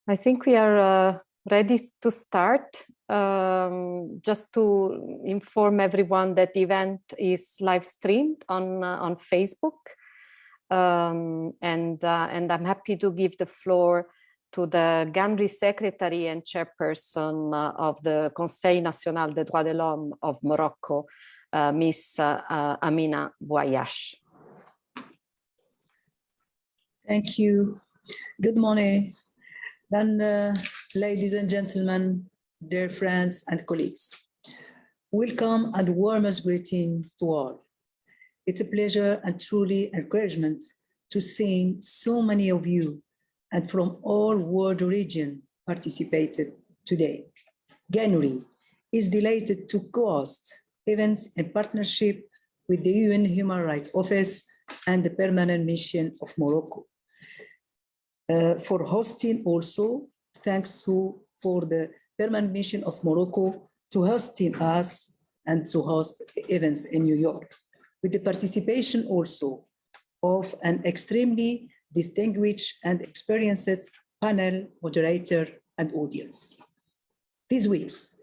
I think we are ready to start. Just to inform everyone that the event is live streamed on Facebook, and I'm happy to give the floor to the GANHRI Secretary and Chairperson of the Conseil National des Droits de l'Homme of Morocco, Ms. Amina Bouayash. Thank you. Good morning. Then, ladies and gentlemen, dear friends and colleagues, welcome and warmest greeting to all. It's a pleasure and truly encouragement to see so many of you and from all world region participated today. GANHRI is delighted to host events in partnership with the UN Human Rights Office and the Permanent Mission of Morocco. For hosting also, thanks for the Permanent Mission of Morocco to hosting us and to host events in New York, with the participation also of an extremely distinguished and experienced panel, moderator, and audience. This week's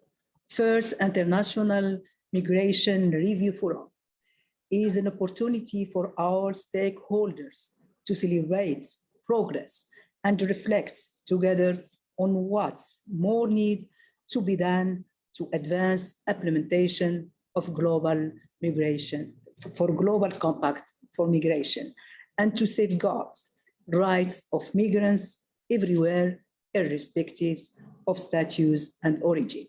first International Migration Review Forum is an opportunity for our stakeholders to celebrate progress and reflect together on what more needs to be done to advance implementation of global migration, for global compact for migration, and to safeguard rights of migrants everywhere, irrespective of status and origin.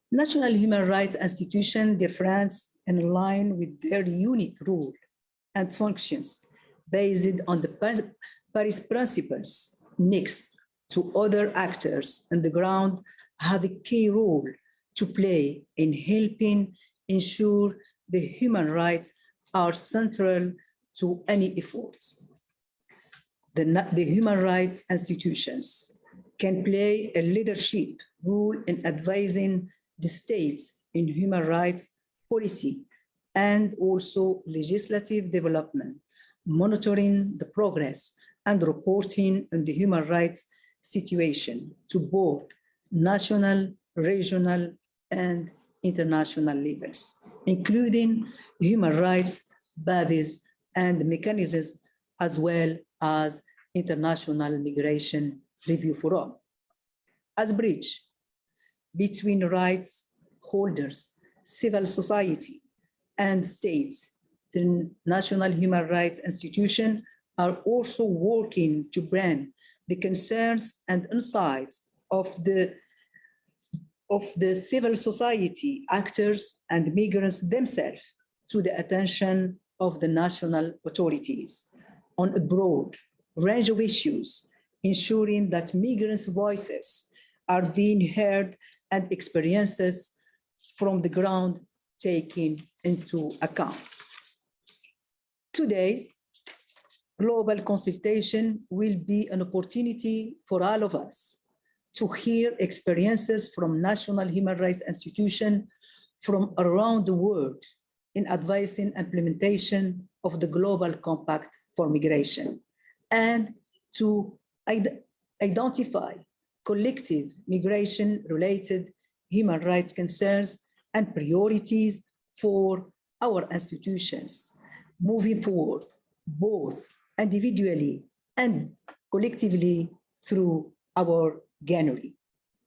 National human rights institutions differ in line with their unique role and functions based on the Paris principles. Next to other actors on the ground have a key role to play in helping ensure the human rights are central to any efforts. The human rights institutions can play a leadership role in advising the states in human rights policy and also legislative development, monitoring the progress and reporting on the human rights situation to both national, regional, and international levels, including human rights bodies and mechanisms, as well as International Migration Review Forum. As bridge between rights holders, civil society, and states, the National Human Rights Institution are also working to bring the concerns and insights of the civil society actors and migrants themselves to the attention of the national authorities on a broad range of issues, ensuring that migrants' voices are being heard and experiences from the ground taken into account. Today, global consultation will be an opportunity for all of us to hear experiences from national human rights institutions from around the world in advising implementation of the Global Compact for Migration, and to identify collective migration-related human rights concerns and priorities for our institutions moving forward, both individually and collectively through our GANHRI.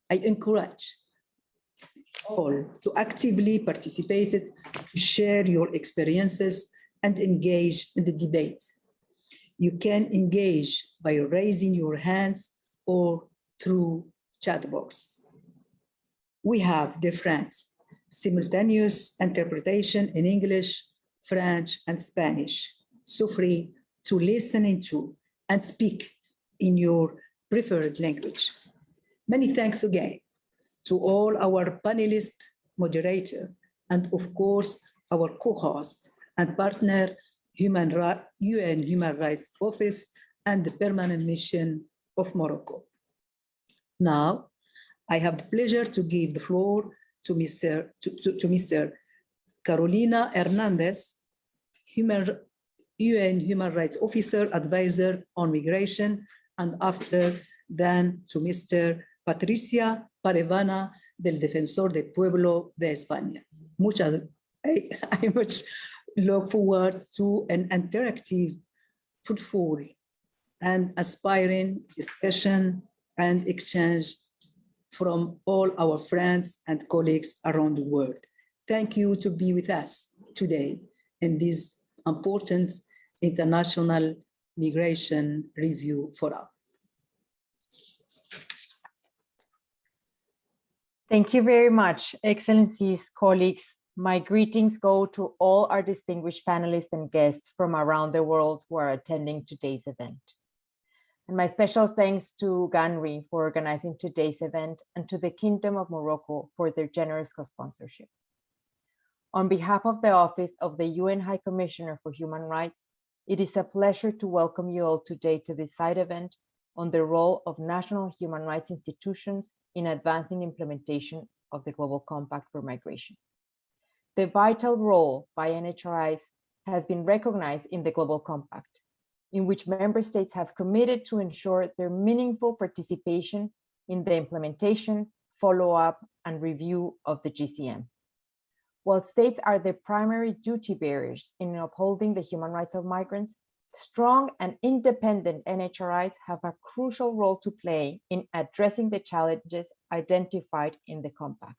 I encourage all to actively participate, to share your experiences and engage in the debate. You can engage by raising your hands or through chat box. We have different simultaneous interpretation in English, French, and Spanish. So free to listen to and speak in your preferred language. Many thanks again to all our panelists, moderator, and of course, our co-host and partner, UN Human Rights Office and the Permanent Mission of Morocco. Now, I have the pleasure to give the floor to Mr. Carolina Hernandez, UN Human Rights Officer, Advisor on Migration, and after than to Mr. Patricia Parevana, del Defensor del Pueblo de España. I much look forward to an interactive, fruitful, and aspiring discussion and exchange from all our friends and colleagues around the world. Thank you to be with us today in this important international migration review forum. Thank you very much, Excellencies, colleagues. My greetings go to all our distinguished panelists and guests from around the world who are attending today's event. And my special thanks to GANHRI for organizing today's event and to the Kingdom of Morocco for their generous co-sponsorship. On behalf of the Office of the UN High Commissioner for Human Rights, it is a pleasure to welcome you all today to this side event on the role of national human rights institutions in advancing implementation of the Global Compact for Migration. The vital role by NHRIs has been recognized in the Global Compact, in which member states have committed to ensure their meaningful participation in the implementation, follow-up, and review of the GCM. While states are the primary duty bearers in upholding the human rights of migrants, strong and independent NHRIs have a crucial role to play in addressing the challenges identified in the Compact.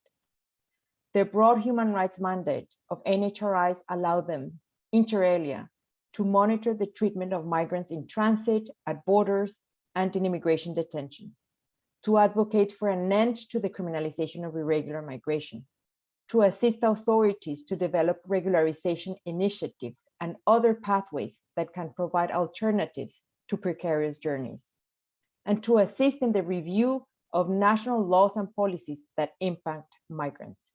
The broad human rights mandate of NHRIs allow them, inter alia, to monitor the treatment of migrants in transit, at borders, and in immigration detention, to advocate for an end to the criminalization of irregular migration, to assist authorities to develop regularization initiatives and other pathways that can provide alternatives to precarious journeys, and to assist in the review of national laws and policies that impact migrants.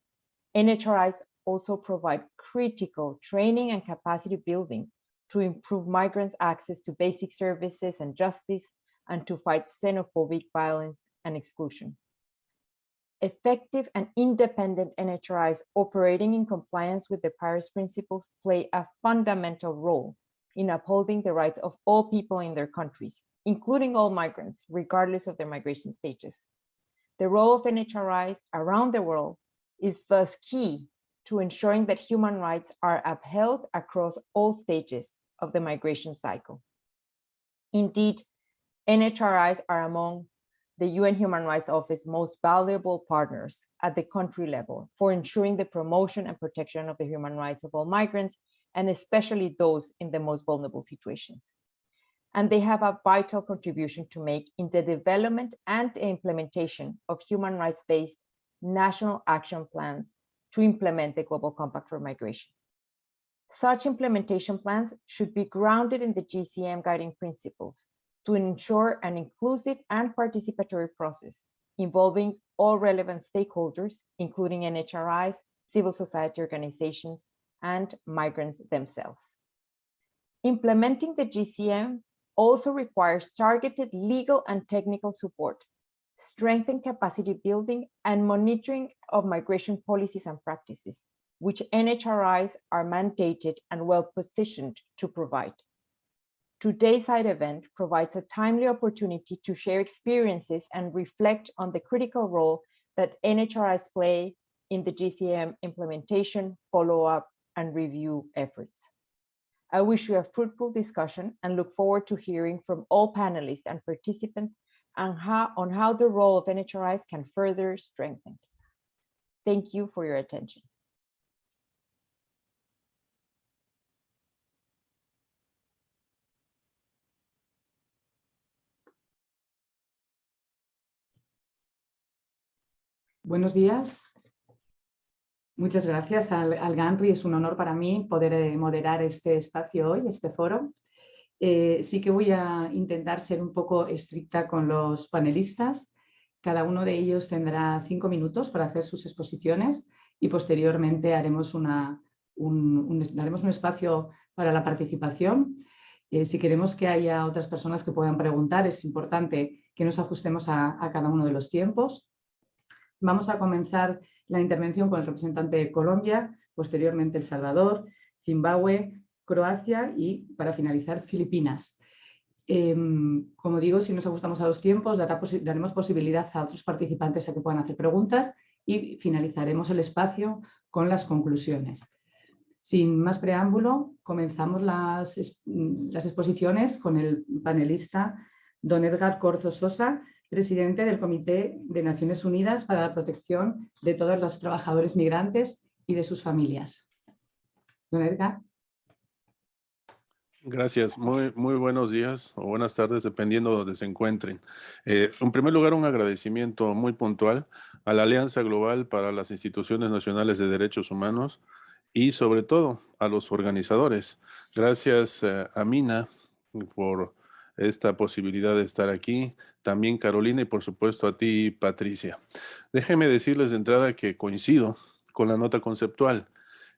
NHRIs also provide critical training and capacity building to improve migrants' access to basic services and justice, and to fight xenophobic violence and exclusion. Effective and independent NHRIs operating in compliance with the Paris Principles play a fundamental role in upholding the rights of all people in their countries, including all migrants, regardless of their migration status. The role of NHRIs around the world is thus key to ensuring that human rights are upheld across all stages of the migration cycle. Indeed, NHRIs are among the UN Human Rights Office's most valuable partners at the country level for ensuring the promotion and protection of the human rights of all migrants, and especially those in the most vulnerable situations. And they have a vital contribution to make in the development and implementation of human rights-based national action plans to implement the Global Compact for Migration. Such implementation plans should be grounded in the GCM guiding principles to ensure an inclusive and participatory process involving all relevant stakeholders, including NHRIs, civil society organizations, and migrants themselves. Implementing the GCM also requires targeted legal and technical support, strengthened capacity building, and monitoring of migration policies and practices, which NHRIs are mandated and well-positioned to provide. Today's side event provides a timely opportunity to share experiences and reflect on the critical role that NHRIs play in the GCM implementation, follow-up, and review efforts. I wish you a fruitful discussion and look forward to hearing from all panelists and participants on how the role of NHRIs can further strengthen. Thank you for your attention. Buenos días. Muchas gracias al GANHRI. Es un honor para mí poder moderar este espacio hoy, este foro. Sí que voy a intentar ser un poco estricta con los panelistas. Cada uno de ellos tendrá 5 minutos para hacer sus exposiciones y posteriormente daremos un espacio para la participación. Si queremos que haya otras personas que puedan preguntar, es importante que nos ajustemos a cada uno de los tiempos. Vamos a comenzar la intervención con el representante de Colombia, posteriormente El Salvador, Zimbabue, Croacia y, para finalizar, Filipinas. Como digo, si nos ajustamos a los tiempos, daremos posibilidad a otros participantes a que puedan hacer preguntas y finalizaremos el espacio con las conclusiones. Sin más preámbulo, comenzamos las exposiciones con el panelista don Edgar Corzo Sosa, presidente del Comité de Naciones Unidas para la Protección de todos los trabajadores migrantes y de sus familias. Don Edgar. Gracias. Muy buenos días o buenas tardes, dependiendo de donde se encuentren. En primer lugar, un agradecimiento muy puntual a la Alianza Global para las Instituciones Nacionales de Derechos Humanos y sobre todo a los organizadores. Gracias a Mina por esta posibilidad de estar aquí, también Carolina y por supuesto a ti, Patricia. Déjenme decirles de entrada que coincido con la nota conceptual,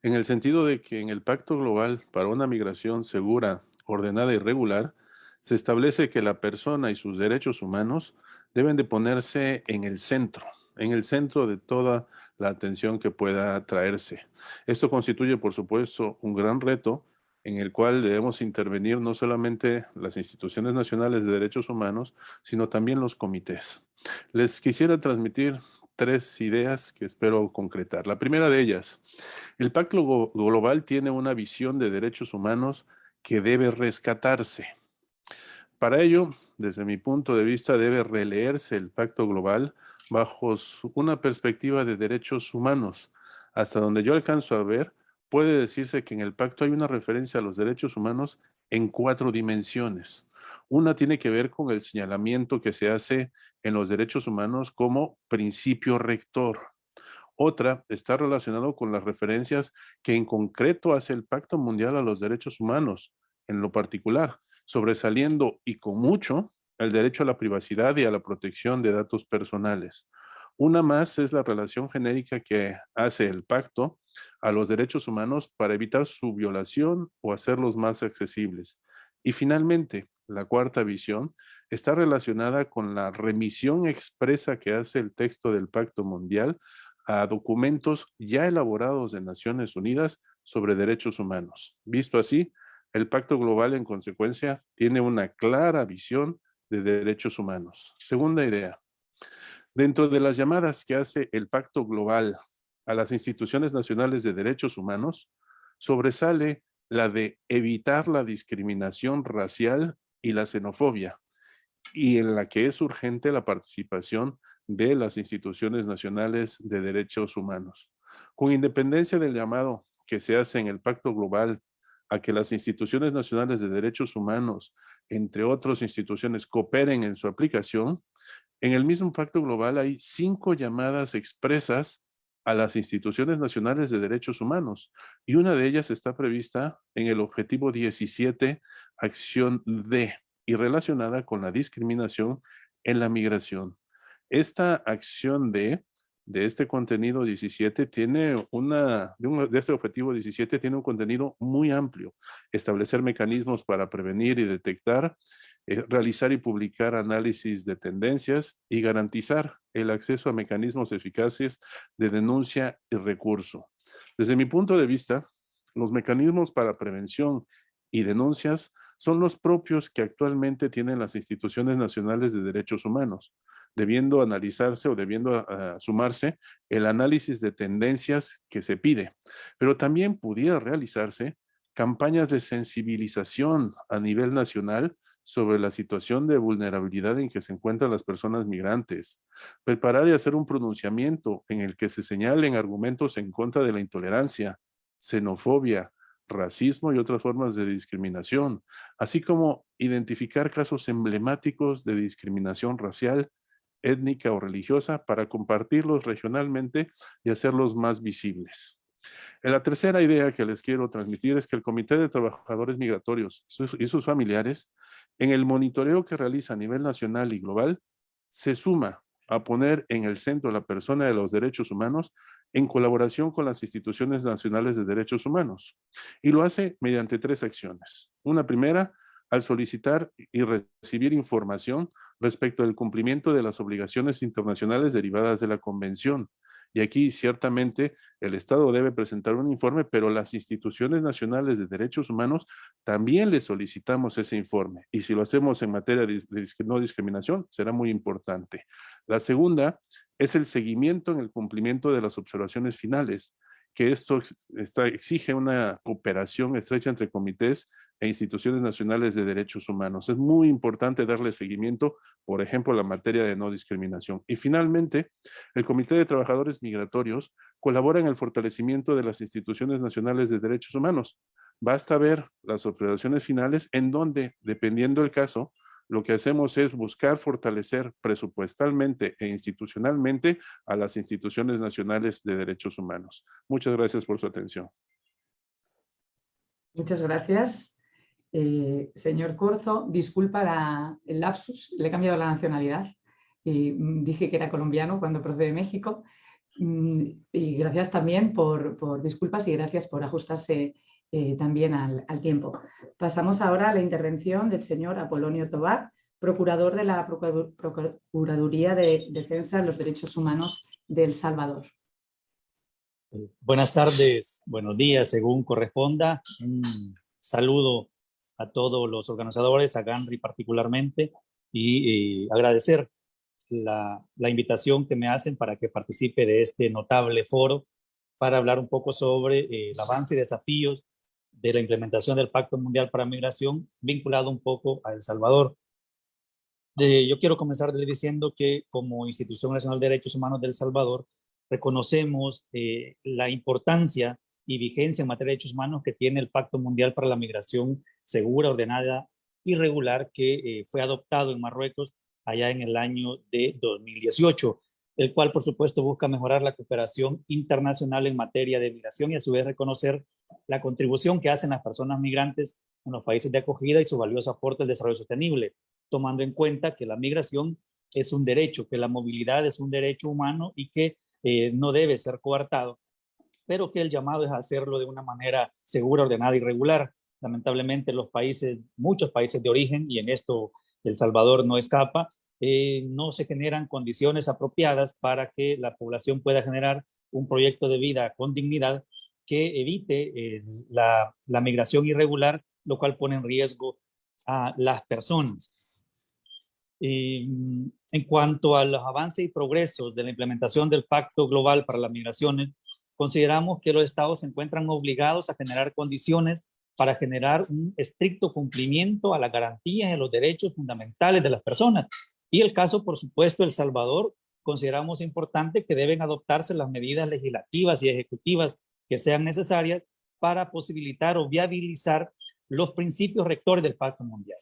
en el sentido de que en el Pacto Global para una Migración Segura, Ordenada y Regular, se establece que la persona y sus derechos humanos deben de ponerse en el centro de toda la atención que pueda traerse. Esto constituye, por supuesto, un gran reto en el cual debemos intervenir no solamente las instituciones nacionales de derechos humanos, sino también los comités. Les quisiera transmitir 3 ideas que espero concretar. La primera de ellas, el Pacto Global tiene una visión de derechos humanos que debe rescatarse. Para ello, desde mi punto de vista, debe releerse el Pacto Global bajo una perspectiva de derechos humanos. Hasta donde yo alcanzo a ver, puede decirse que en el pacto hay una referencia a los derechos humanos en 4 dimensiones. Una tiene que ver con el señalamiento que se hace en los derechos humanos como principio rector. Otra está relacionada con las referencias que en concreto hace el Pacto Mundial a los Derechos Humanos, en lo particular, sobresaliendo y con mucho el derecho a la privacidad y a la protección de datos personales. Una más es la relación genérica que hace el pacto a los derechos humanos para evitar su violación o hacerlos más accesibles. Y finalmente, la cuarta visión está relacionada con la remisión expresa que hace el texto del Pacto Mundial a documentos ya elaborados de Naciones Unidas sobre derechos humanos. Visto así, el Pacto Global, en consecuencia, tiene una clara visión de derechos humanos. Segunda idea. Dentro de las llamadas que hace el Pacto Global a las instituciones nacionales de derechos humanos, sobresale la de evitar la discriminación racial y la xenofobia, y en la que es urgente la participación de las instituciones nacionales de derechos humanos. Con independencia del llamado que se hace en el Pacto Global a que las instituciones nacionales de derechos humanos, entre otras instituciones, cooperen en su aplicación, en el mismo Pacto Global hay 5 llamadas expresas a las instituciones nacionales de derechos humanos, y una de ellas está prevista en el objetivo 17, acción D, y relacionada con la discriminación en la migración. Esta acción de este contenido 17 tiene de este objetivo 17 tiene un contenido muy amplio. Establecer mecanismos para prevenir y detectar, realizar y publicar análisis de tendencias y garantizar el acceso a mecanismos eficaces de denuncia y recurso. Desde mi punto de vista, los mecanismos para prevención y denuncias son los propios que actualmente tienen las instituciones nacionales de derechos humanos, debiendo analizarse o debiendo sumarse el análisis de tendencias que se pide, pero también pudiera realizarse campañas de sensibilización a nivel nacional sobre la situación de vulnerabilidad en que se encuentran las personas migrantes, preparar y hacer un pronunciamiento en el que se señalen argumentos en contra de la intolerancia, xenofobia, racismo y otras formas de discriminación, así como identificar casos emblemáticos de discriminación racial, étnica o religiosa para compartirlos regionalmente y hacerlos más visibles. La tercera idea que les quiero transmitir es que el Comité de Trabajadores Migratorios y sus familiares, en el monitoreo que realiza a nivel nacional y global, se suma a poner en el centro a la persona de los derechos humanos en colaboración con las instituciones nacionales de derechos humanos. Y lo hace mediante 3 acciones. Una primera, al solicitar y recibir información respecto del cumplimiento de las obligaciones internacionales derivadas de la Convención. Y aquí ciertamente el Estado debe presentar un informe, pero las instituciones nacionales de derechos humanos también le solicitamos ese informe. Y si lo hacemos en materia de no discriminación, será muy importante. La segunda es el seguimiento en el cumplimiento de las observaciones finales, que esto exige una cooperación estrecha entre comités e instituciones nacionales de derechos humanos. Es muy importante darle seguimiento, por ejemplo, a la materia de no discriminación. Y finalmente, el Comité de Trabajadores Migratorios colabora en el fortalecimiento de las instituciones nacionales de derechos humanos. Basta ver las observaciones finales en donde, dependiendo del caso, lo que hacemos es buscar fortalecer presupuestalmente e institucionalmente a las instituciones nacionales de derechos humanos. Muchas gracias por su atención. Muchas gracias. Señor Corzo, disculpa el lapsus, le he cambiado la nacionalidad y dije que era colombiano cuando procede de México. Y gracias también por disculpas y gracias por ajustarse también al tiempo. Pasamos ahora a la intervención del señor Apolonio Tobar, procurador de la Procuraduría de Defensa de los Derechos Humanos de El Salvador. Buenas tardes, buenos días, según corresponda. Un saludo a todos los organizadores, a GANHRI particularmente, y agradecer la invitación que me hacen para que participe de este notable foro para hablar un poco sobre el avance y desafíos de la implementación del Pacto Mundial para Migración vinculado un poco a El Salvador. Yo quiero comenzar diciendo que como Institución Nacional de Derechos Humanos de El Salvador reconocemos la importancia y vigencia en materia de derechos humanos que tiene el Pacto Mundial para la Migración Segura, Ordenada y Regular que fue adoptado en Marruecos allá en el año de 2018, el cual por supuesto busca mejorar la cooperación internacional en materia de migración y a su vez reconocer la contribución que hacen las personas migrantes en los países de acogida y su valioso aporte al desarrollo sostenible, tomando en cuenta que la migración es un derecho, que la movilidad es un derecho humano y que no debe ser coartado, pero que el llamado es hacerlo de una manera segura, ordenada y regular. Lamentablemente muchos países de origen, y en esto El Salvador no escapa, no se generan condiciones apropiadas para que la población pueda generar un proyecto de vida con dignidad que evite la migración irregular, lo cual pone en riesgo a las personas. En cuanto a los avances y progresos de la implementación del Pacto Global para las Migraciones, consideramos que los estados se encuentran obligados a generar condiciones para generar un estricto cumplimiento a las garantías y los derechos fundamentales de las personas. Y el caso, por supuesto, El Salvador, consideramos importante que deben adoptarse las medidas legislativas y ejecutivas que sean necesarias para posibilitar o viabilizar los principios rectores del Pacto Mundial.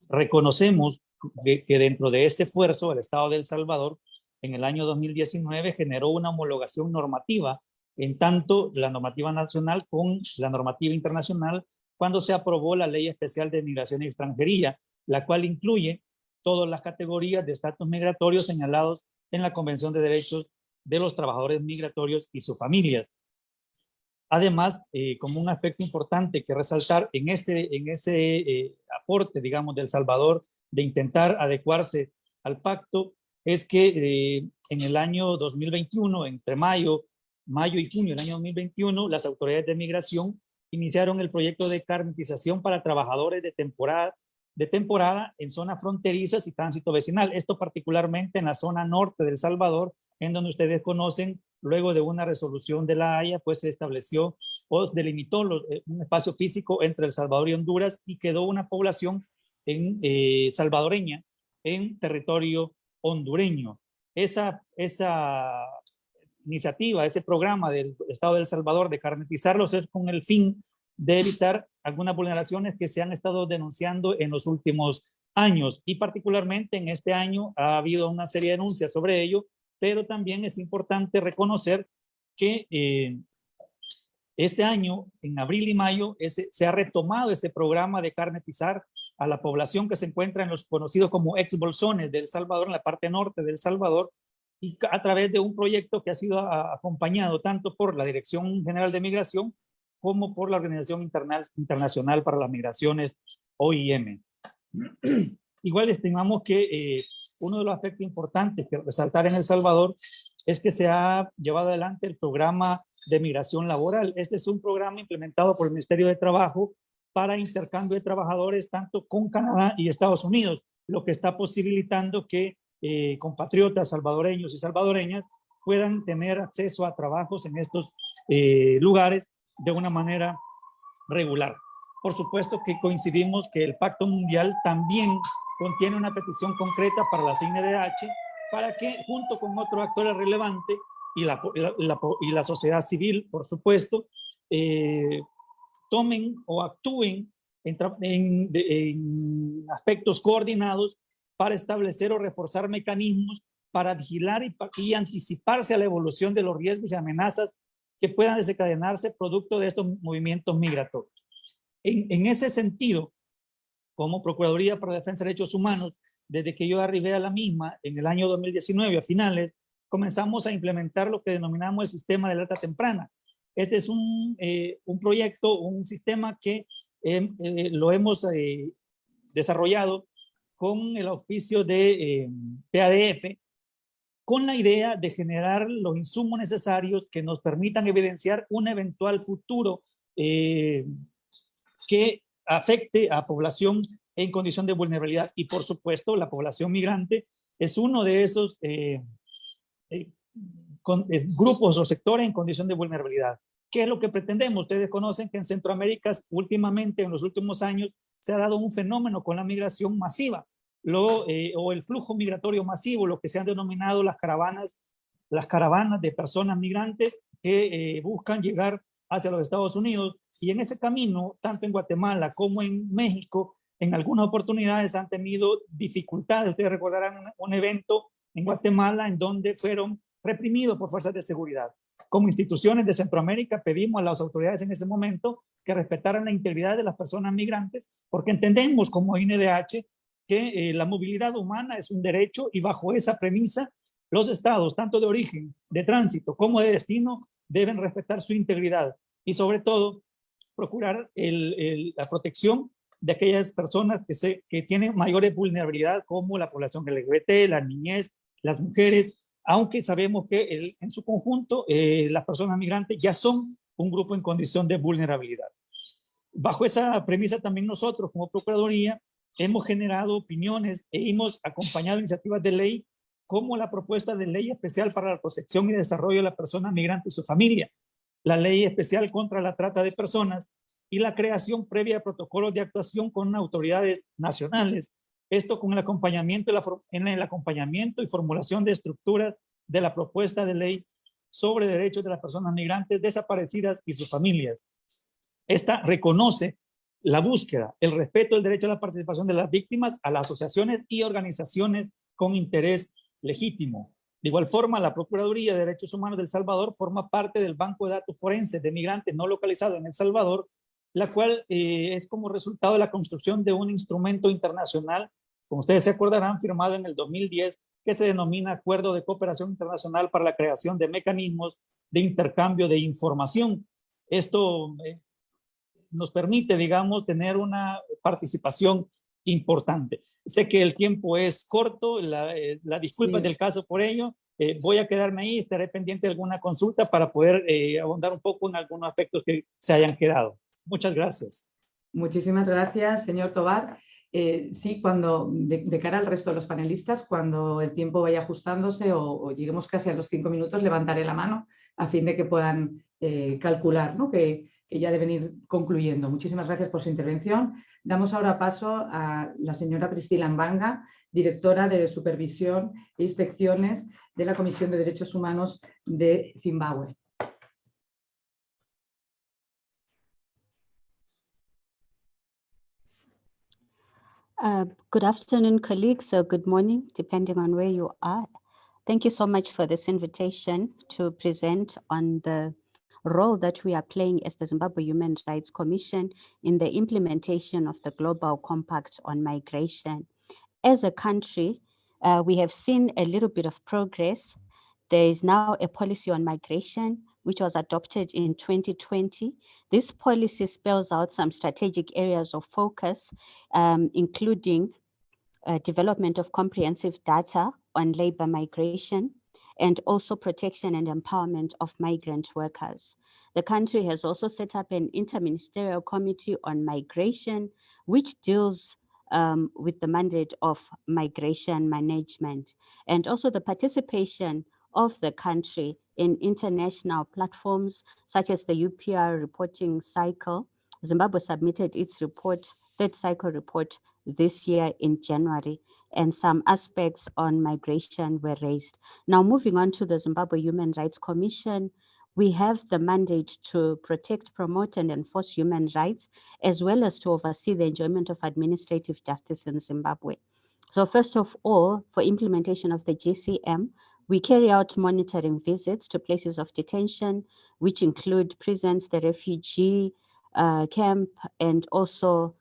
Reconocemos que dentro de este esfuerzo el Estado de El Salvador en el año 2019 generó una homologación normativa en tanto la normativa nacional con la normativa internacional cuando se aprobó la Ley Especial de Migración y Extranjería, la cual incluye todas las categorías de estatus migratorio señalados en la Convención de Derechos de los Trabajadores Migratorios y sus familias. Además, como un aspecto importante que resaltar en ese aporte, digamos, de El Salvador de intentar adecuarse al pacto, es que en el año 2021, entre mayo y junio del año 2021, las autoridades de migración iniciaron el proyecto de carnetización para trabajadores de temporada en zonas fronterizas y tránsito vecinal. Esto particularmente en la zona norte de El Salvador, en donde ustedes conocen, luego de una resolución de la Haya, pues se estableció o delimitó un espacio físico entre El Salvador y Honduras y quedó una población salvadoreña en territorio hondureño. Esa iniciativa, ese programa del Estado de El Salvador de carnetizarlos es con el fin de evitar algunas vulneraciones que se han estado denunciando en los últimos años y particularmente en este año ha habido una serie de denuncias sobre ello, pero también es importante reconocer que este año, en abril y mayo, se ha retomado ese programa de carnetizar a la población que se encuentra en los conocidos como ex-bolsones de El Salvador, en la parte norte de El Salvador, y a través de un proyecto que ha sido acompañado tanto por la Dirección General de Migración como por la Organización Internacional para las Migraciones, OIM. Igual estimamos que uno de los aspectos importantes que resaltar en El Salvador es que se ha llevado adelante el programa de migración laboral. Este es un programa implementado por el Ministerio de Trabajo para intercambio de trabajadores tanto con Canadá y Estados Unidos, lo que está posibilitando que compatriotas salvadoreños y salvadoreñas puedan tener acceso a trabajos en estos lugares de una manera regular. Por supuesto que coincidimos que el Pacto Mundial también contiene una petición concreta para la INDH para que, junto con otros actores relevantes y la sociedad civil, por supuesto, tomen o actúen en aspectos coordinados para establecer o reforzar mecanismos para vigilar y anticiparse a la evolución de los riesgos y amenazas que puedan desencadenarse producto de estos movimientos migratorios. En ese sentido, como Procuraduría para la Defensa de Derechos Humanos, desde que yo arribé a la misma en el año 2019, a finales, comenzamos a implementar lo que denominamos el sistema de alerta temprana. Este es un proyecto, un sistema que lo hemos desarrollado con el auspicio de PADF, con la idea de generar los insumos necesarios que nos permitan evidenciar un eventual futuro que afecte a población en condición de vulnerabilidad. Y por supuesto, la población migrante es uno de esos grupos o sectores en condición de vulnerabilidad. ¿Qué es lo que pretendemos? Ustedes conocen que en Centroamérica últimamente, en los últimos años, se ha dado un fenómeno con la migración masiva o el flujo migratorio masivo, lo que se han denominado las caravanas de personas migrantes que buscan llegar hacia los Estados Unidos, y en ese camino, tanto en Guatemala como en México, en algunas oportunidades han tenido dificultades. Ustedes recordarán un evento en Guatemala en donde fueron reprimidos por fuerzas de seguridad. Como instituciones de Centroamérica pedimos a las autoridades en ese momento que respetaran la integridad de las personas migrantes, porque entendemos como INDH que la movilidad humana es un derecho, y bajo esa premisa los estados, tanto de origen, de tránsito como de destino, deben respetar su integridad y sobre todo procurar la protección de aquellas personas que tienen mayores vulnerabilidad, como la población LGBT, la niñez, las mujeres, aunque sabemos que en su conjunto las personas migrantes ya son un grupo en condición de vulnerabilidad. Bajo esa premisa también nosotros como Procuraduría hemos generado opiniones e hemos acompañado iniciativas de ley como la propuesta de ley especial para la protección y desarrollo de la persona migrante y su familia, la ley especial contra la trata de personas y la creación previa de protocolos de actuación con autoridades nacionales. Esto con el acompañamiento y formulación de estructuras de la propuesta de ley sobre derechos de las personas migrantes desaparecidas y sus familias. Esta reconoce la búsqueda, el respeto del derecho a la participación de las víctimas, a las asociaciones y organizaciones con interés legítimo. De igual forma, la Procuraduría de Derechos Humanos de El Salvador forma parte del Banco de Datos Forenses de Migrantes no localizados en El Salvador, la cual es como resultado de la construcción de un instrumento internacional, como ustedes se acordarán, firmado en el 2010, que se denomina Acuerdo de Cooperación Internacional para la creación de mecanismos de intercambio de información. Esto nos permite, digamos, tener una participación importante. Sé que el tiempo es corto, la disculpa del caso por ello. Voy a quedarme ahí, estaré pendiente de alguna consulta para poder abundar un poco en algunos aspectos que se hayan quedado. Muchas gracias. Muchísimas gracias, señor Tobar. Sí, de cara al resto de los panelistas, cuando el tiempo vaya ajustándose o lleguemos casi a los 5 minutos, levantaré la mano a fin de que puedan calcular, ¿no? que ya deben ir concluyendo. Muchísimas gracias por su intervención. Damos ahora paso a la señora Priscila Mbanga, directora de Supervisión e Inspecciones de la Comisión de Derechos Humanos de Zimbabue. Good afternoon, colleagues, or good morning, depending on where you are. Thank you so much for this invitation to present on the role that we are playing as the Zimbabwe Human Rights Commission in the implementation of the Global Compact on Migration. As a country, we have seen a little bit of progress. There is now a policy on migration, which was adopted in 2020. This policy spells out some strategic areas of focus, including development of comprehensive data on labor migration, and also protection and empowerment of migrant workers. The country has also set up an interministerial committee on migration, which deals with the mandate of migration management, and also the participation of the country in international platforms such as the UPR reporting cycle. Zimbabwe submitted its report, third cycle report, this year in January, and some aspects on migration were raised. Now, moving on to the Zimbabwe Human Rights Commission, we have the mandate to protect, promote, and enforce human rights, as well as to oversee the enjoyment of administrative justice in Zimbabwe. So first of all, for implementation of the GCM, we carry out monitoring visits to places of detention, which include prisons, the refugee camp, and also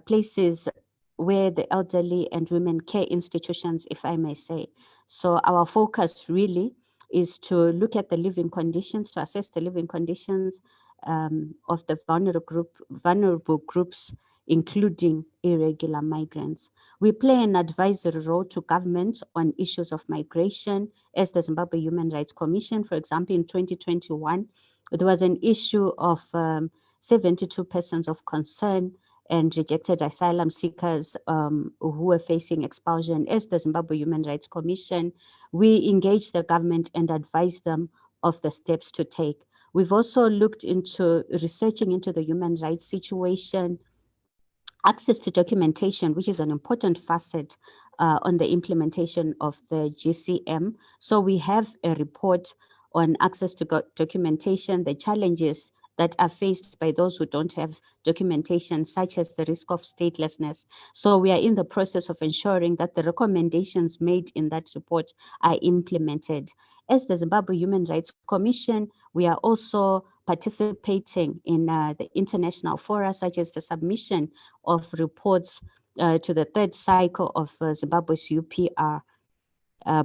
places where the elderly and women care institutions, if I may say. So our focus really is to look at the living conditions, to assess the living conditions of the vulnerable groups, including irregular migrants. We play an advisory role to governments on issues of migration as the Zimbabwe Human Rights Commission. For example, in 2021, there was an issue of 72 persons of concern and rejected asylum seekers who were facing expulsion. As the Zimbabwe Human Rights Commission, we engage the government and advise them of the steps to take. We've also looked into researching into the human rights situation, access to documentation, which is an important facet on the implementation of the GCM. So we have a report on access to documentation, the challenges that are faced by those who don't have documentation, such as the risk of statelessness. So we are in the process of ensuring that the recommendations made in that report are implemented. As the Zimbabwe Human Rights Commission, we are also participating in the international fora, such as the submission of reports to the third cycle of Zimbabwe's UPR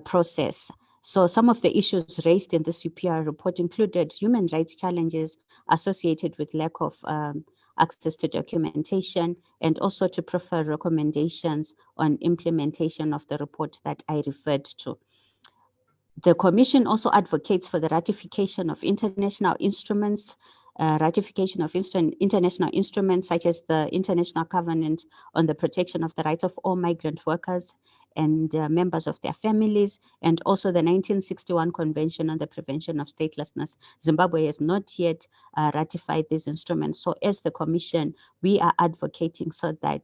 process. So some of the issues raised in this UPR report included human rights challenges associated with lack of access to documentation, and also to prefer recommendations on implementation of the report that I referred to. The Commission also advocates for the ratification of international instruments, international instruments such as the International Covenant on the Protection of the Rights of All Migrant Workers and members of their families, and also the 1961 Convention on the Prevention of Statelessness. Zimbabwe has not yet ratified these instruments. So as the Commission, we are advocating so that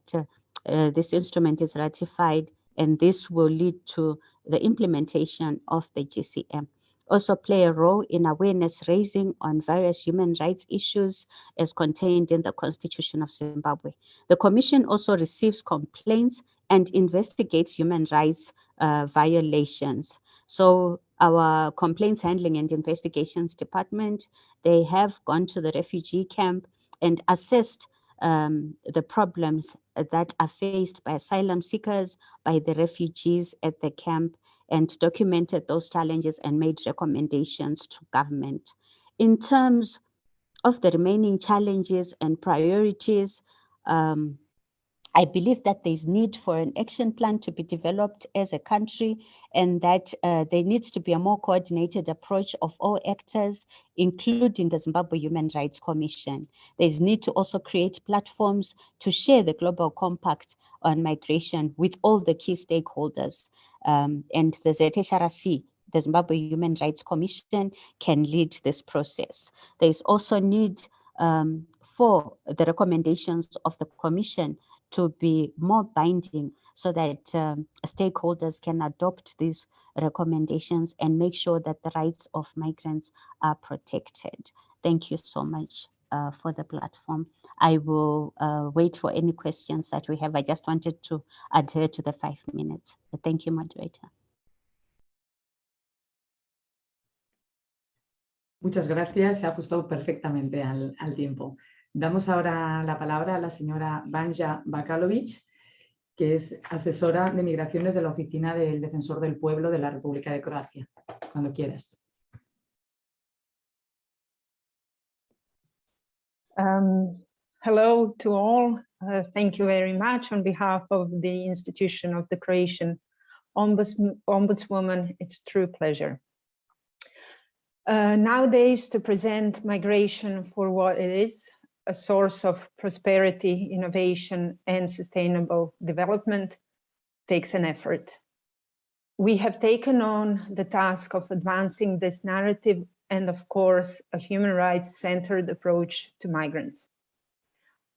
this instrument is ratified, and this will lead to the implementation of the GCM. Also play a role in awareness raising on various human rights issues as contained in the Constitution of Zimbabwe. The Commission also receives complaints and investigates human rights violations. So our complaints handling and investigations department, they have gone to the refugee camp and assessed the problems that are faced by asylum seekers, by the refugees at the camp, and documented those challenges and made recommendations to government. In terms of the remaining challenges and priorities, I believe that there's need for an action plan to be developed as a country, and that there needs to be a more coordinated approach of all actors, including the Zimbabwe Human Rights Commission. There's need to also create platforms to share the Global Compact on migration with all the key stakeholders. And the ZHRC, the Zimbabwe Human Rights Commission, can lead this process. There's also need for the recommendations of the Commission to be more binding so that stakeholders can adopt these recommendations and make sure that the rights of migrants are protected. Thank you so much for the platform. I will wait for any questions that we have. I just wanted to adhere to the 5 minutes. Thank you, moderator. Muchas gracias. Se ha ajustado perfectamente al tiempo. Damos ahora la palabra a la señora Vanja Bakalovic, que es asesora de migraciones de la Oficina del Defensor del Pueblo de la República de Croacia. Cuando quieras. Hello to all. Thank you very much. On behalf of the institution of the Croatian Ombudswoman, it's true pleasure. Nowadays, to present migration for what it is, a source of prosperity, innovation, and sustainable development, takes an effort. We have taken on the task of advancing this narrative and, of course, a human rights-centered approach to migrants.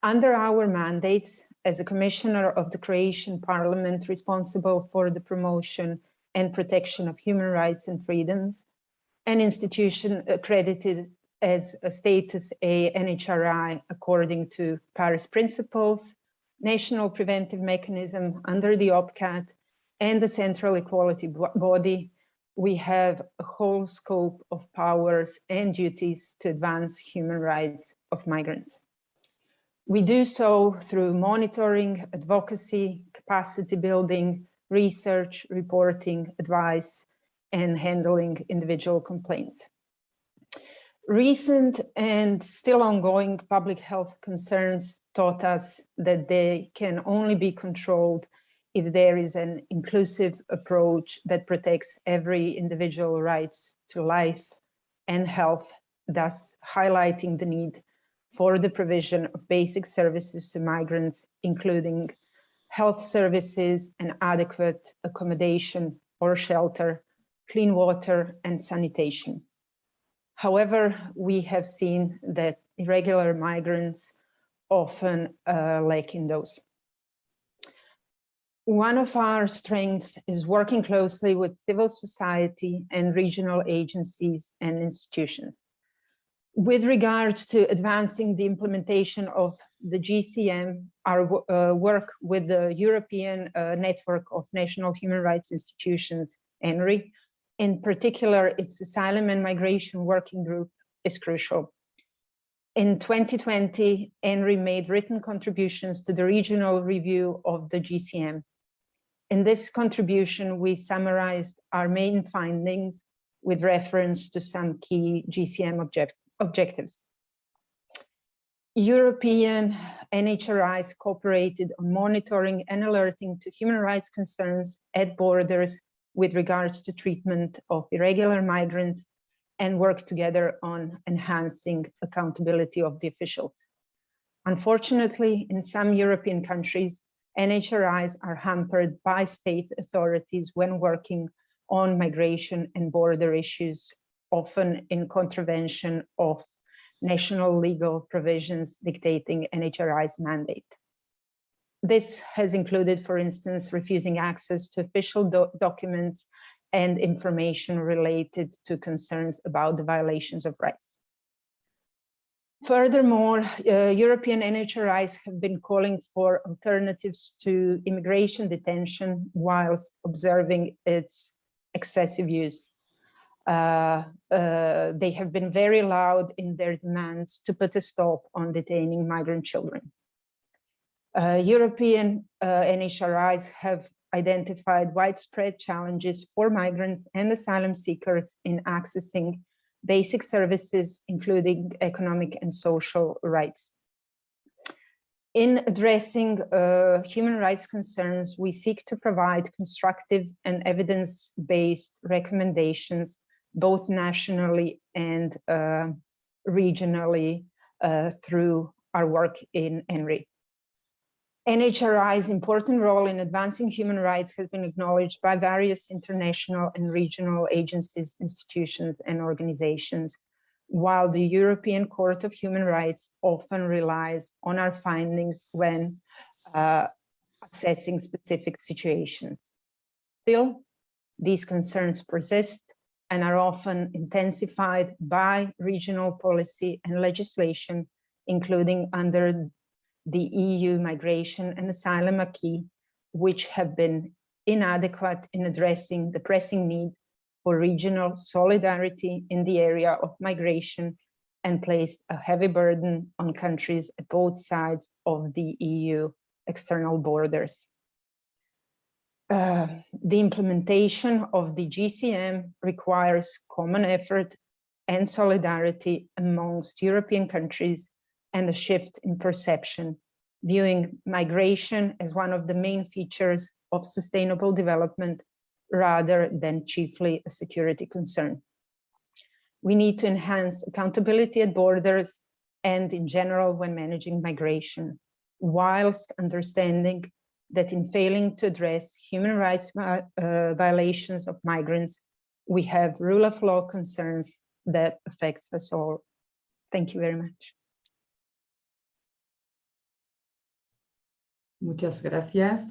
Under our mandates, as a commissioner of the Croatian Parliament responsible for the promotion and protection of human rights and freedoms, an institution accredited as a status A NHRI according to Paris Principles, national preventive mechanism under the OPCAT, and the central equality body, we have a whole scope of powers and duties to advance human rights of migrants. We do so through monitoring, advocacy, capacity building, research, reporting, advice, and handling individual complaints. Recent and still ongoing public health concerns taught us that they can only be controlled if there is an inclusive approach that protects every individual rights to life and health, thus highlighting the need for the provision of basic services to migrants, including health services and adequate accommodation or shelter, clean water, and sanitation. However, we have seen that irregular migrants often lack in those. One of our strengths is working closely with civil society and regional agencies and institutions. With regards to advancing the implementation of the GCM, our work with the European Network of National Human Rights Institutions, GANHRI, in particular, its Asylum and Migration Working Group, is crucial. In 2020, GANHRI made written contributions to the regional review of the GCM. In this contribution, we summarized our main findings with reference to some key GCM objectives. European NHRIs cooperated on monitoring and alerting to human rights concerns at borders with regards to treatment of irregular migrants and worked together on enhancing accountability of the officials. Unfortunately, in some European countries, NHRIs are hampered by state authorities when working on migration and border issues, often in contravention of national legal provisions dictating NHRI's mandate. This has included, for instance, refusing access to official documents and information related to concerns about the violations of rights. Furthermore, European NHRIs have been calling for alternatives to immigration detention whilst observing its excessive use. They have been very loud in their demands to put a stop on detaining migrant children. European NHRIs have identified widespread challenges for migrants and asylum seekers in accessing basic services, including economic and social rights. In addressing human rights concerns, we seek to provide constructive and evidence-based recommendations, both nationally and regionally through our work in GANHRI. NHRI's important role in advancing human rights has been acknowledged by various international and regional agencies, institutions, and organizations, while the European Court of Human Rights often relies on our findings when assessing specific situations. Still, these concerns persist and are often intensified by regional policy and legislation, including under the EU migration and asylum acquis, which have been inadequate in addressing the pressing need for regional solidarity in the area of migration and placed a heavy burden on countries at both sides of the EU external borders. The implementation of the GCM requires common effort and solidarity amongst European countries and a shift in perception viewing migration as one of the main features of sustainable development rather than chiefly a security concern. We need to enhance accountability at borders and in general when managing migration, whilst understanding that in failing to address human rights violations of migrants, we have rule of law concerns that affects us all. Thank you very much. Muchas gracias,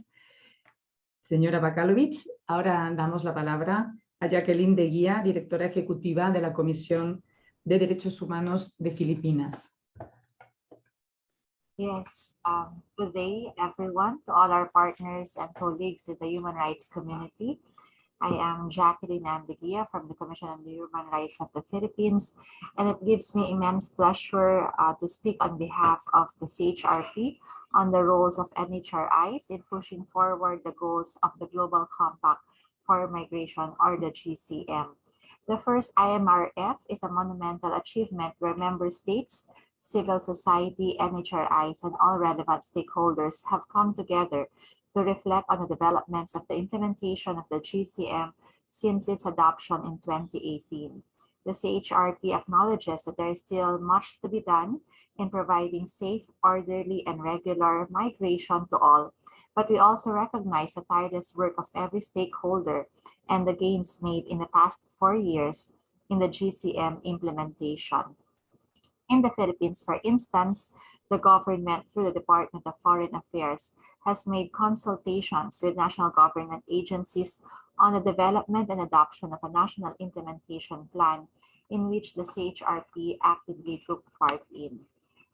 señora Bakalovic. Ahora damos la palabra a Jacqueline de Guía, directora ejecutiva de la Comisión de Derechos Humanos de Filipinas. Yes, good day, everyone, to all our partners and colleagues in the human rights community. I am Jacqueline Andeguia from the Commission on the Human Rights of the Philippines, and it gives me immense pleasure to speak on behalf of the CHRP on the roles of NHRIs in pushing forward the goals of the Global Compact for Migration, or the GCM. The first IMRF is a monumental achievement where member states, civil society, NHRIs, and all relevant stakeholders have come together to reflect on the developments of the implementation of the GCM since its adoption in 2018. The CHRP acknowledges that there is still much to be done in providing safe, orderly, and regular migration to all, but we also recognize the tireless work of every stakeholder and the gains made in the past 4 years in the GCM implementation. In the Philippines, for instance, the government, through the Department of Foreign Affairs, has made consultations with national government agencies on the development and adoption of a national implementation plan in which the CHRP actively took part in.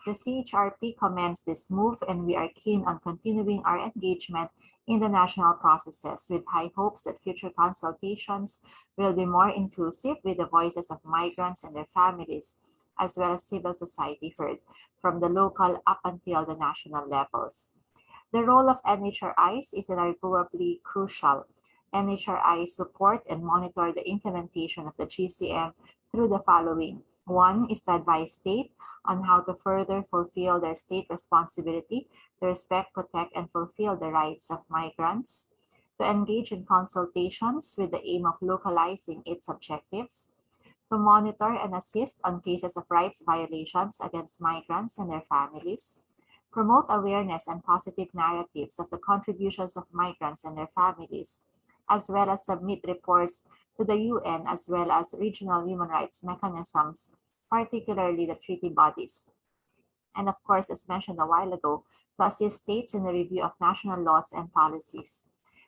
The CHRP commends this move, and we are keen on continuing our engagement in the national processes with high hopes that future consultations will be more inclusive with the voices of migrants and their families, as well as civil society heard from the local up until the national levels. The role of NHRIs is inarguably crucial. NHRIs support and monitor the implementation of the GCM through the following. One is to advise state on how to further fulfill their state responsibility to respect, protect, and fulfill the rights of migrants, to engage in consultations with the aim of localizing its objectives, to monitor and assist on cases of rights violations against migrants and their families, promote awareness and positive narratives of the contributions of migrants and their families, as well as submit reports to the UN as well as regional human rights mechanisms, particularly the treaty bodies. And of course, as mentioned a while ago, to assist states in the review of national laws and policies.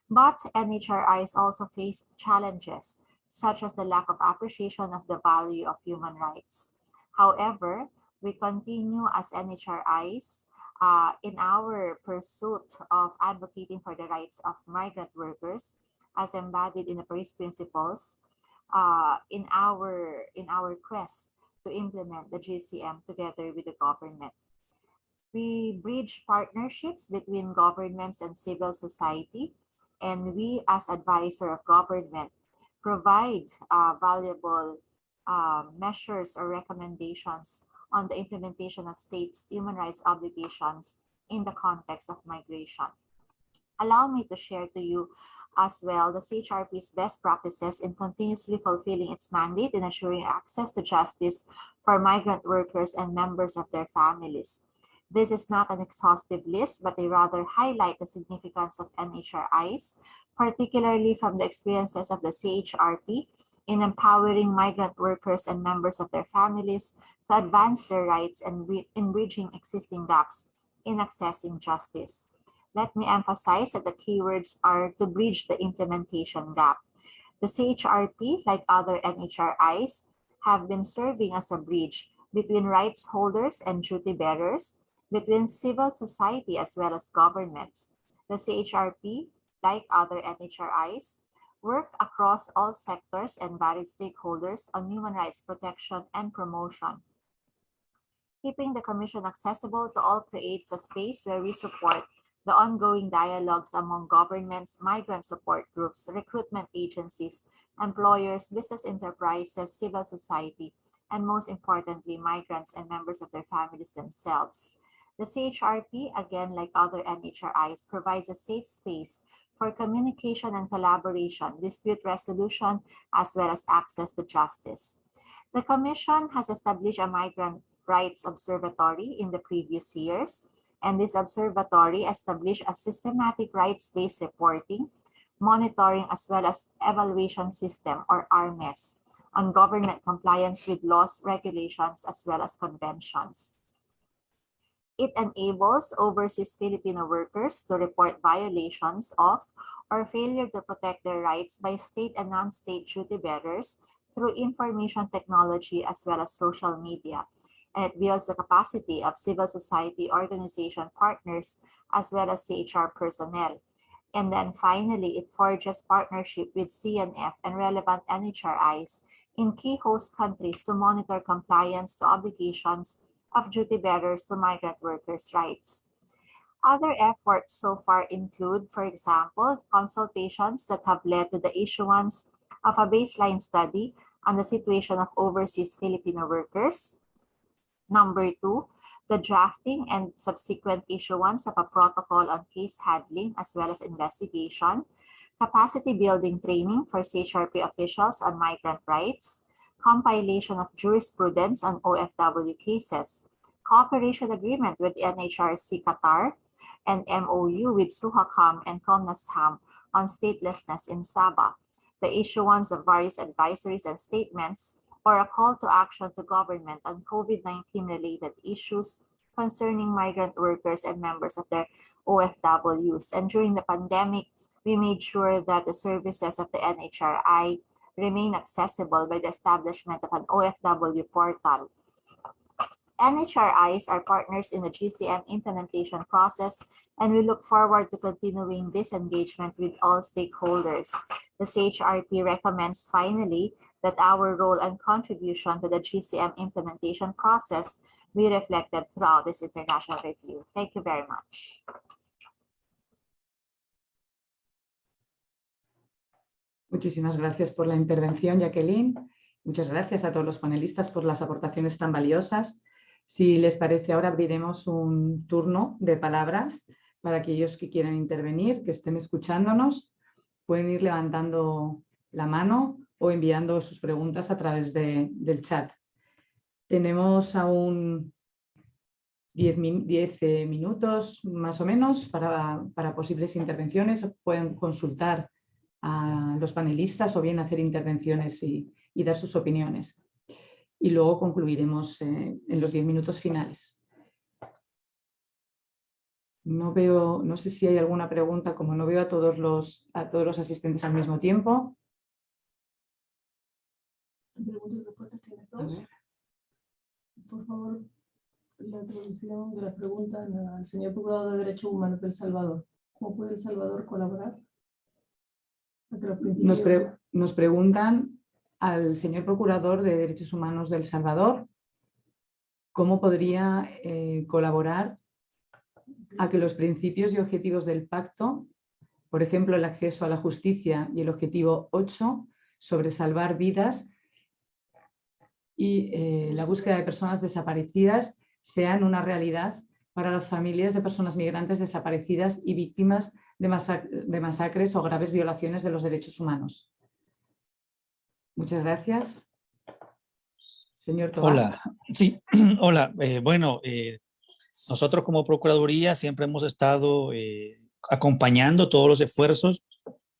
But NHRIs also face challenges, such as the lack of appreciation of the value of human rights. However, we continue as NHRIs in our pursuit of advocating for the rights of migrant workers as embodied in the Paris Principles in our quest to implement the GCM together with the government. We bridge partnerships between governments and civil society, and we as advisor of government provide valuable measures or recommendations on the implementation of states' human rights obligations in the context of migration. Allow me to share to you as well the CHRP's best practices in continuously fulfilling its mandate in ensuring access to justice for migrant workers and members of their families. This is not an exhaustive list, but they rather highlight the significance of NHRIs, particularly from the experiences of the CHRP in empowering migrant workers and members of their families to advance their rights and in bridging existing gaps in accessing justice. Let me emphasize that the keywords are to bridge the implementation gap. The CHRP, like other NHRIs, have been serving as a bridge between rights holders and duty bearers, between civil society as well as governments. The CHRP, like other NHRIs, work across all sectors and varied stakeholders on human rights protection and promotion. Keeping the Commission accessible to all creates a space where we support the ongoing dialogues among governments, migrant support groups, recruitment agencies, employers, business enterprises, civil society, and most importantly, migrants and members of their families themselves. The CHRP, again, like other NHRIs, provides a safe space for communication and collaboration, dispute resolution, as well as access to justice. The Commission has established a Migrant Rights Observatory in the previous years, and this observatory established a systematic rights-based reporting, monitoring, as well as evaluation system, or RMES, on government compliance with laws, regulations, as well as conventions. It enables overseas Filipino workers to report violations of or failure to protect their rights by state and non-state duty bearers through information technology as well as social media. And it builds the capacity of civil society organization partners as well as CHR personnel. And then finally, it forges partnership with CNF and relevant NHRIs in key host countries to monitor compliance to obligations of duty bearers to migrant workers' rights. Other efforts so far include, for example, consultations that have led to the issuance of a baseline study on the situation of overseas Filipino workers. Number 2, the drafting and subsequent issuance of a protocol on case handling as well as investigation, capacity building training for CHRP officials on migrant rights, compilation of jurisprudence on OFW cases, cooperation agreement with NHRC Qatar, and MOU with Suhacam and Comnasham on statelessness in Sabah, the issuance of various advisories and statements, or a call to action to government on COVID-19 related issues concerning migrant workers and members of their OFWs. And during the pandemic, we made sure that the services of the NHRI remain accessible by the establishment of an OFW portal. NHRIs are partners in the GCM implementation process, and we look forward to continuing this engagement with all stakeholders. The CHRP recommends finally that our role and contribution to the GCM implementation process be reflected throughout this international review. Thank you very much. Muchísimas gracias por la intervención, Jacqueline. Muchas gracias a todos los panelistas por las aportaciones tan valiosas. Si les parece, ahora abriremos un turno de palabras para aquellos que quieran intervenir, que estén escuchándonos. Pueden ir levantando la mano o enviando sus preguntas a través del chat. Tenemos aún 10 minutos más o menos para posibles intervenciones. Pueden consultar a los panelistas o bien hacer intervenciones y dar sus opiniones. Y luego concluiremos en los 10 minutos finales. No sé si hay alguna pregunta, como no veo a todos los asistentes al mismo tiempo. Preguntas y respuestas, ¿tienes dos? Por favor, la traducción de la pregunta al señor Procurador de Derechos Humanos de El Salvador. ¿Cómo puede El Salvador colaborar? Nos preguntan al señor Procurador de Derechos Humanos de El Salvador cómo podría colaborar a que los principios y objetivos del pacto, por ejemplo, el acceso a la justicia y el objetivo 8 sobre salvar vidas y la búsqueda de personas desaparecidas, sean una realidad para las familias de personas migrantes desaparecidas y víctimas de masacres o graves violaciones de los derechos humanos. Muchas gracias. Señor Tobar. Hola, sí, hola. Nosotros como Procuraduría siempre hemos estado acompañando todos los esfuerzos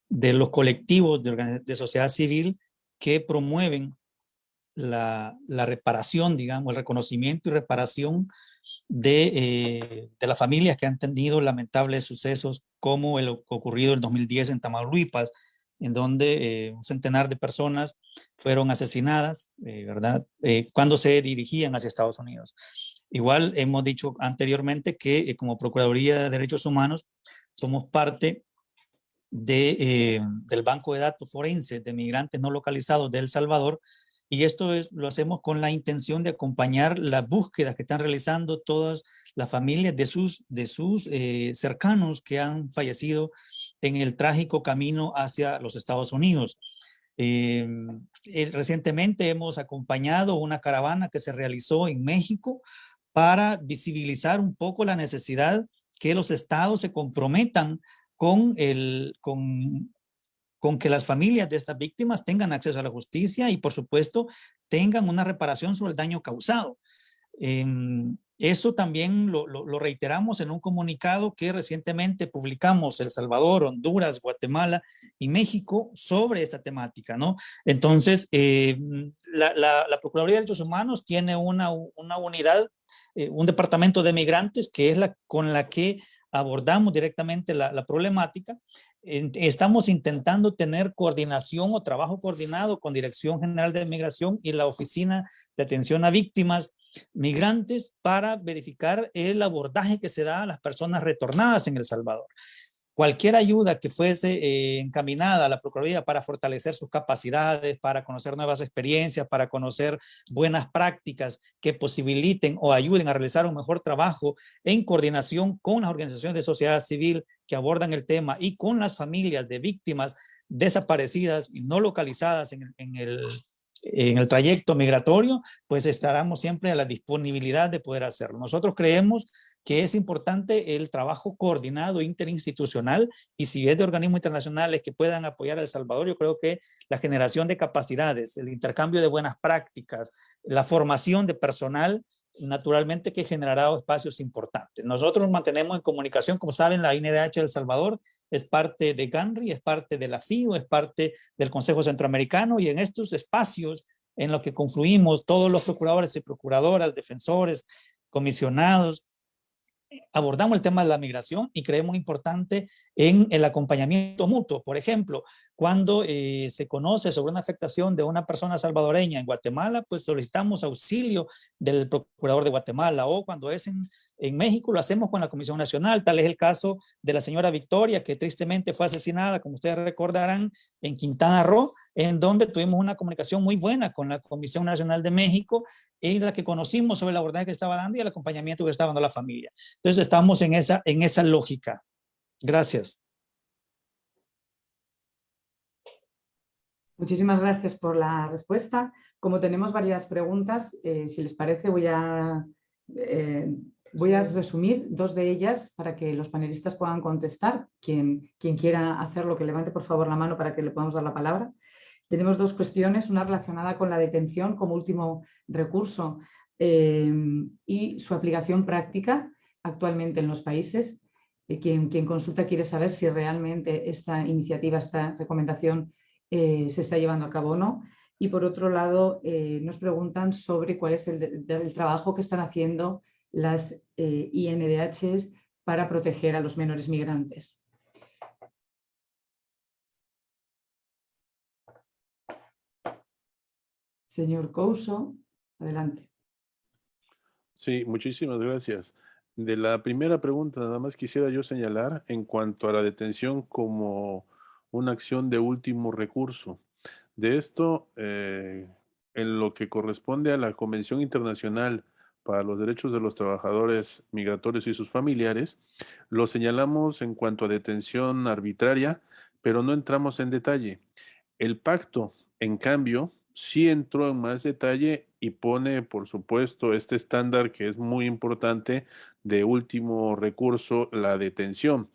de los colectivos de sociedad civil que promueven la reparación, digamos, el reconocimiento y reparación de las familias que han tenido lamentables sucesos como el ocurrido en 2010 en Tamaulipas, en donde un centenar de personas fueron asesinadas, ¿verdad? Cuando se dirigían hacia Estados Unidos. Igual hemos dicho anteriormente que como Procuraduría de Derechos Humanos somos parte del Banco de Datos Forenses de Migrantes No Localizados de El Salvador, y esto lo hacemos con la intención de acompañar las búsquedas que están realizando todas las familias de sus cercanos que han fallecido en el trágico camino hacia los Estados Unidos. Recientemente hemos acompañado una caravana que se realizó en México para visibilizar un poco la necesidad que los estados se comprometan con que las familias de estas víctimas tengan acceso a la justicia y, por supuesto, tengan una reparación sobre el daño causado. Eso también lo reiteramos en un comunicado que recientemente publicamos El Salvador, Honduras, Guatemala y México sobre esta temática, ¿no? Entonces, la Procuraduría de Derechos Humanos tiene una unidad, un departamento de migrantes que es con la que abordamos directamente la problemática. Estamos intentando tener coordinación o trabajo coordinado con Dirección General de Migración y la Oficina de Atención a Víctimas Migrantes para verificar el abordaje que se da a las personas retornadas en El Salvador. Cualquier ayuda que fuese encaminada a la Procuraduría para fortalecer sus capacidades, para conocer nuevas experiencias, para conocer buenas prácticas que posibiliten o ayuden a realizar un mejor trabajo en coordinación con las organizaciones de sociedad civil que abordan el tema y con las familias de víctimas desaparecidas y no localizadas en el trayecto migratorio, pues estaremos siempre a la disponibilidad de poder hacerlo. Nosotros creemos que es importante el trabajo coordinado interinstitucional y si es de organismos internacionales que puedan apoyar a El Salvador, yo creo que la generación de capacidades, el intercambio de buenas prácticas, la formación de personal, naturalmente que generará espacios importantes. Nosotros nos mantenemos en comunicación, como saben, la INDH de El Salvador es parte de GANHRI, es parte de la FIO, es parte del Consejo Centroamericano y en estos espacios en los que confluimos todos los procuradores y procuradoras, defensores, comisionados, abordamos el tema de la migración y creemos importante en el acompañamiento mutuo. Por ejemplo, cuando se conoce sobre una afectación de una persona salvadoreña en Guatemala, pues solicitamos auxilio del procurador de Guatemala, o cuando es en México lo hacemos con la Comisión Nacional. Tal es el caso de la señora Victoria, que tristemente fue asesinada, como ustedes recordarán, en Quintana Roo, en donde tuvimos una comunicación muy buena con la Comisión Nacional de México, en la que conocimos sobre el abordaje que estaba dando y el acompañamiento que estaba dando la familia. Entonces estamos en esa lógica. Gracias. Muchísimas gracias por la respuesta. Como tenemos varias preguntas, si les parece voy a resumir dos de ellas para que los panelistas puedan contestar. Quien quiera hacerlo, que levante por favor la mano para que le podamos dar la palabra. Tenemos dos cuestiones, una relacionada con la detención como último recurso y su aplicación práctica actualmente en los países. Quien consulta quiere saber si realmente esta iniciativa, esta recomendación se está llevando a cabo o no. Y por otro lado, nos preguntan sobre cuál es el trabajo que están haciendo las INDH para proteger a los menores migrantes. Señor Couso, adelante. Sí, muchísimas gracias. De la primera pregunta, nada más quisiera yo señalar en cuanto a la detención como una acción de último recurso. De esto, en lo que corresponde a la Convención Internacional para los Derechos de los Trabajadores Migratorios y sus familiares, lo señalamos en cuanto a detención arbitraria, pero no entramos en detalle. El pacto, en cambio, sí entró en más detalle y pone, por supuesto, este estándar que es muy importante de último recurso, la detención.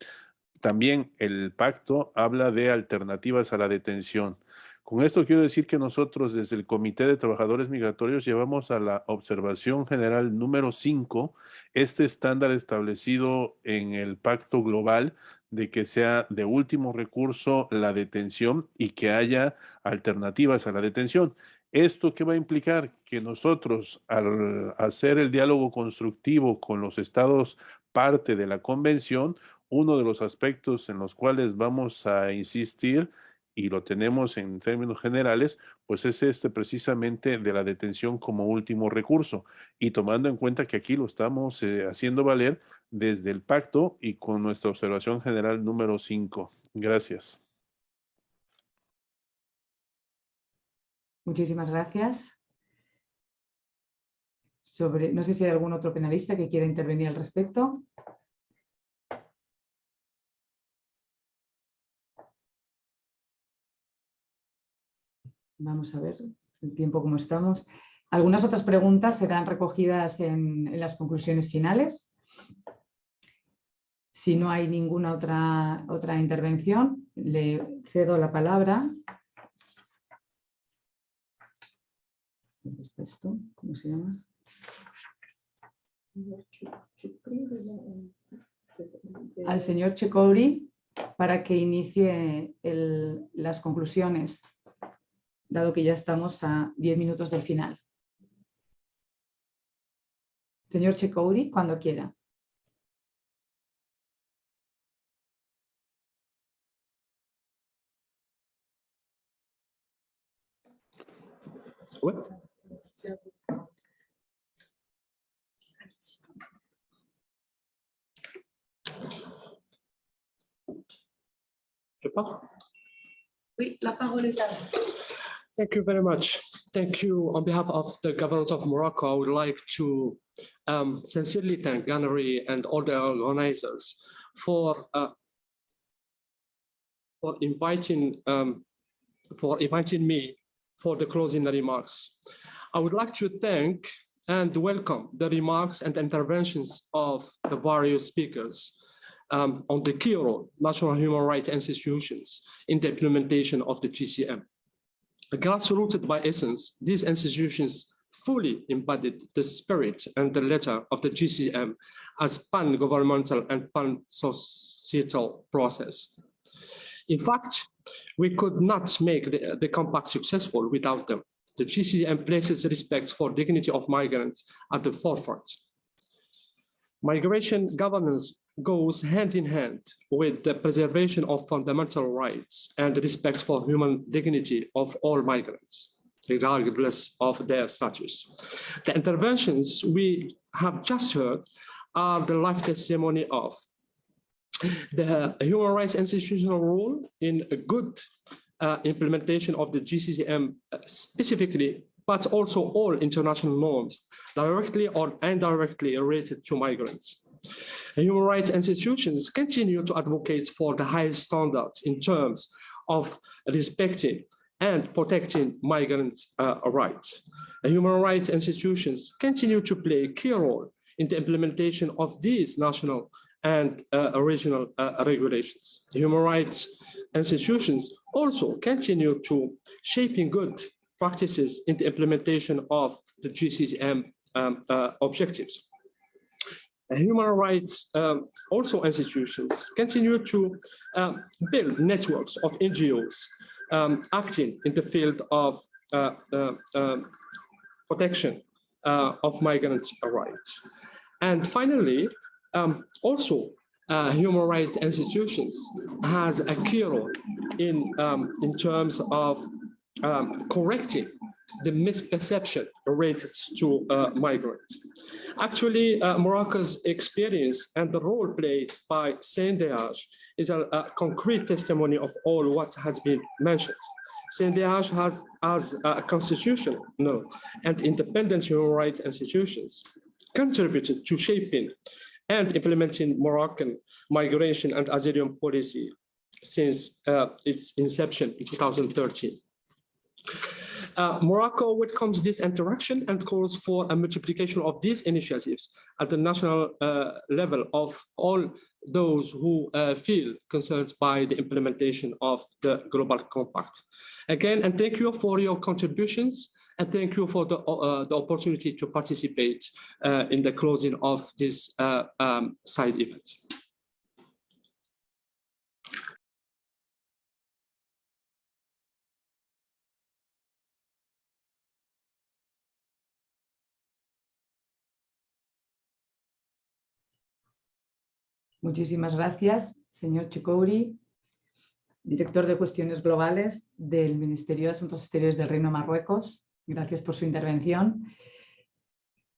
También el pacto habla de alternativas a la detención. Con esto quiero decir que nosotros desde el Comité de Trabajadores Migratorios llevamos a la observación general número 5 este estándar establecido en el pacto global de que sea de último recurso la detención y que haya alternativas a la detención. ¿Esto qué va a implicar? Que nosotros, al hacer el diálogo constructivo con los estados parte de la convención, uno de los aspectos en los cuales vamos a insistir, y lo tenemos en términos generales, pues es precisamente de la detención como último recurso. Y tomando en cuenta que aquí lo estamos haciendo valer desde el pacto y con nuestra observación general número 5. Gracias. Muchísimas gracias. No sé si hay algún otro penalista que quiera intervenir al respecto. Vamos a ver el tiempo como estamos. Algunas otras preguntas serán recogidas en las conclusiones finales. Si no hay ninguna otra intervención, le cedo la palabra. ¿Dónde está esto? ¿Cómo se llama? Al señor Chekouri para que inicie las conclusiones, dado que ya estamos a 10 minutos del final. Señor Chekouri, cuando quiera. Oui, la parole est à vous. Thank you very much. Thank you. On behalf of the government of Morocco, I would like to sincerely thank GANHRI and all the organizers for inviting me for the closing remarks. I would like to thank and welcome the remarks and interventions of the various speakers on the key role national human rights institutions in the implementation of the GCM. Grassrooted by essence, these institutions fully embodied the spirit and the letter of the GCM as pan-governmental and pan-societal process. In fact, we could not make the compact successful without them. The GCM places respect for dignity of migrants at the forefront. Migration governance goes hand in hand with the preservation of fundamental rights and respect for human dignity of all migrants, regardless of their status. The interventions we have just heard are the life testimony of the human rights institutional role in a good implementation of the GCM specifically, but also all international norms, directly or indirectly related to migrants. Human rights institutions continue to advocate for the highest standards in terms of respecting and protecting migrant rights. Human rights institutions continue to play a key role in the implementation of these national and regional regulations. The human rights institutions also continue to shaping good practices in the implementation of the GCM objectives. Human rights also institutions continue to build networks of NGOs acting in the field of protection of migrant rights. And finally, also human rights institutions has a key role in terms of correcting the misperception related to migrants. Actually, Morocco's experience and the role played by CNDH is a concrete testimony of all what has been mentioned. CNDH has a constitutional and independent human rights institutions contributed to shaping and implementing Moroccan migration and asylum policy since its inception in 2013. Morocco welcomes this interaction and calls for a multiplication of these initiatives at the national level of all those who feel concerned by the implementation of the Global Compact. Again, and thank you for your contributions, and thank you for the opportunity to participate in the closing of this side event. Muchísimas gracias, señor Chekouri, director de Cuestiones Globales del Ministerio de Asuntos Exteriores del Reino de Marruecos. Gracias por su intervención.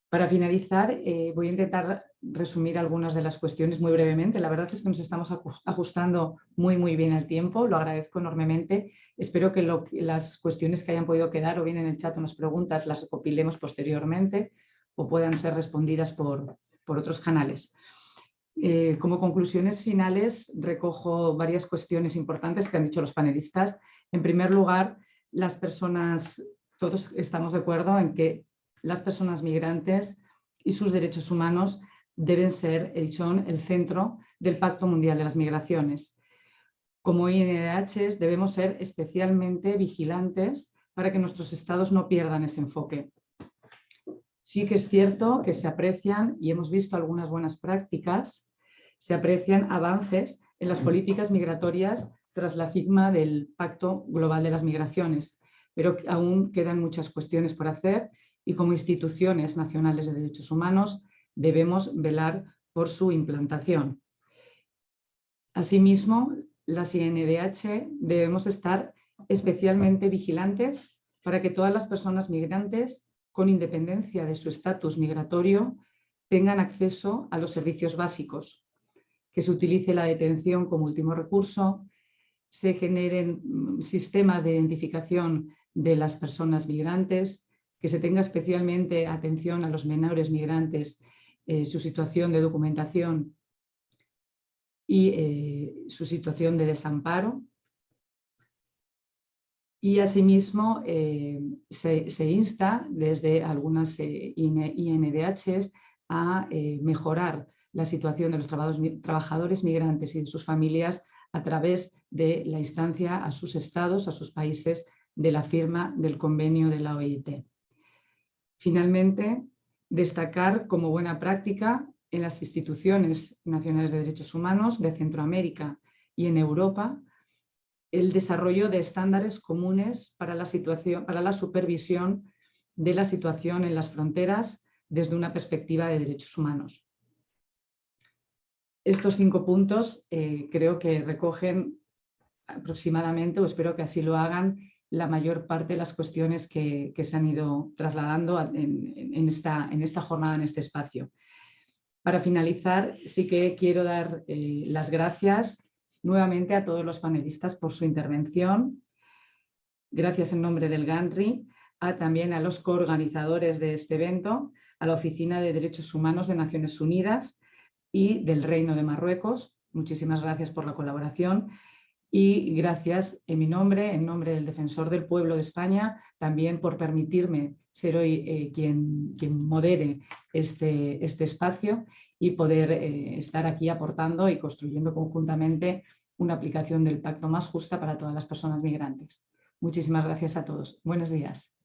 Para finalizar, voy a intentar resumir algunas de las cuestiones muy brevemente. La verdad es que nos estamos ajustando muy bien al tiempo, lo agradezco enormemente. Espero que las cuestiones que hayan podido quedar o bien en el chat o en las preguntas las recopilemos posteriormente o puedan ser respondidas por otros canales. Como conclusiones finales, recojo varias cuestiones importantes que han dicho los panelistas. En primer lugar, las personas, todos estamos de acuerdo en que las personas migrantes y sus derechos humanos deben ser y son el centro del Pacto Mundial de las Migraciones. Como INDH debemos ser especialmente vigilantes para que nuestros estados no pierdan ese enfoque. Sí que es cierto que se aprecian, y hemos visto algunas buenas prácticas, se aprecian avances en las políticas migratorias tras la firma del Pacto Global de las Migraciones, pero aún quedan muchas cuestiones por hacer y como instituciones nacionales de derechos humanos debemos velar por su implantación. Asimismo, las INDH debemos estar especialmente vigilantes para que todas las personas migrantes, con independencia de su estatus migratorio, tengan acceso a los servicios básicos, que se utilice la detención como último recurso, se generen sistemas de identificación de las personas migrantes, que se tenga especialmente atención a los menores migrantes, su situación de documentación y su situación de desamparo. Y asimismo se insta desde algunas INDHs a mejorar la situación de los trabajadores migrantes y de sus familias a través de la instancia a sus estados, a sus países, de la firma del convenio de la OIT. Finalmente, destacar como buena práctica en las instituciones nacionales de derechos humanos de Centroamérica y en Europa el desarrollo de estándares comunes para la supervisión de la situación en las fronteras desde una perspectiva de derechos humanos. Estos 5 puntos creo que recogen aproximadamente, o espero que así lo hagan, la mayor parte de las cuestiones que se han ido trasladando en esta jornada, en este espacio. Para finalizar, sí que quiero dar las gracias nuevamente a todos los panelistas por su intervención. Gracias en nombre del GANHRI, también a los coorganizadores de este evento, a la Oficina de Derechos Humanos de Naciones Unidas y del Reino de Marruecos. Muchísimas gracias por la colaboración. Y gracias en mi nombre, en nombre del Defensor del Pueblo de España, también por permitirme ser hoy quien modere este espacio y poder estar aquí aportando y construyendo conjuntamente una aplicación del pacto más justa para todas las personas migrantes. Muchísimas gracias a todos. Buenos días.